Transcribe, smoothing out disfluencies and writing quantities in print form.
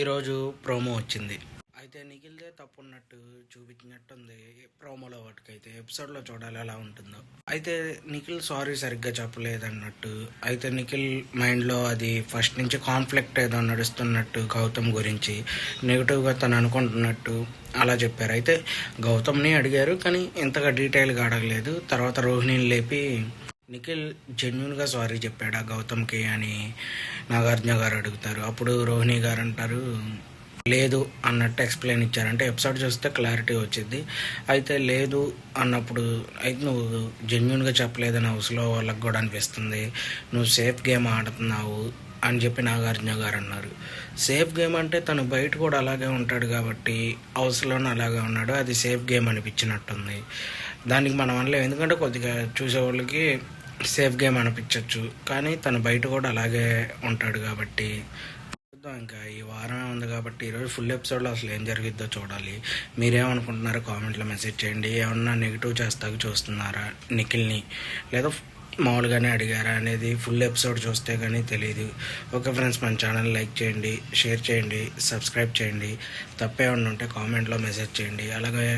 ఈరోజు ప్రోమో వచ్చింది. అయితే నిఖిల్దే తప్పున్నట్టు చూపించినట్టుంది ప్రోమోలో వాటికైతే. ఎపిసోడ్లో చూడాలి ఎలా ఉంటుందో. అయితే నిఖిల్ సారీ సరిగ్గా చెప్పలేదన్నట్టు. అయితే నిఖిల్ మైండ్లో అది ఫస్ట్ నుంచి కాన్ఫ్లిక్ట్ ఏదో నడుస్తున్నట్టు గౌతమ్ గురించి నెగిటివ్గా తను అనుకుంటున్నట్టు అలా చెప్పారు. అయితే గౌతమ్ని అడిగారు కానీ ఇంతగా డీటెయిల్గా అడగలేదు. తర్వాత రోహిణిని లేపి నిఖిల్ జెన్యున్గా సారీ చెప్పాడా గౌతమ్కి అని నాగార్జున గారు అడుగుతారు. అప్పుడు రోహిణి గారు అంటారు లేదు అన్నట్టు ఎక్స్ప్లెయిన్ ఇచ్చారు. అంటే ఎపిసోడ్ చూస్తే క్లారిటీ వచ్చింది. అయితే లేదు అన్నప్పుడు అయితే నువ్వు జెన్యున్గా చెప్పలేదని హౌస్లో వాళ్ళకి కూడా అనిపిస్తుంది, నువ్వు సేఫ్ గేమ్ ఆడుతున్నావు అని చెప్పి నాగార్జున గారు అన్నారు. సేఫ్ గేమ్ అంటే తను బయట కూడా అలాగే ఉంటాడు కాబట్టి హౌస్లోనే అలాగే ఉన్నాడు, అది సేఫ్ గేమ్ అనిపించినట్టుంది. దానికి మనం అనలేము, ఎందుకంటే కొద్దిగా చూసేవాళ్ళకి సేఫ్ గేమ్ అనిపించవచ్చు, కానీ తను బయట కూడా అలాగే ఉంటాడు కాబట్టి చూద్దాం. ఇంకా ఈ వారమే ఉంది కాబట్టి ఈరోజు ఫుల్ ఎపిసోడ్లో అసలు ఏం జరిగిద్దో చూడాలి. మీరేమనుకుంటున్నారో కామెంట్లో మెసేజ్ చేయండి. ఏమన్నా నెగిటివ్ చేస్తాకు చూస్తున్నారా నిఖిల్ని, లేదా మామూలుగానే అడిగారా అనేది ఫుల్ ఎపిసోడ్ చూస్తే కానీ తెలియదు. ఓకే ఫ్రెండ్స్, మన ఛానల్ లైక్ చేయండి, షేర్ చేయండి, సబ్స్క్రైబ్ చేయండి. తప్పేమన్నా ఉంటే కామెంట్లో మెసేజ్ చేయండి. అలాగే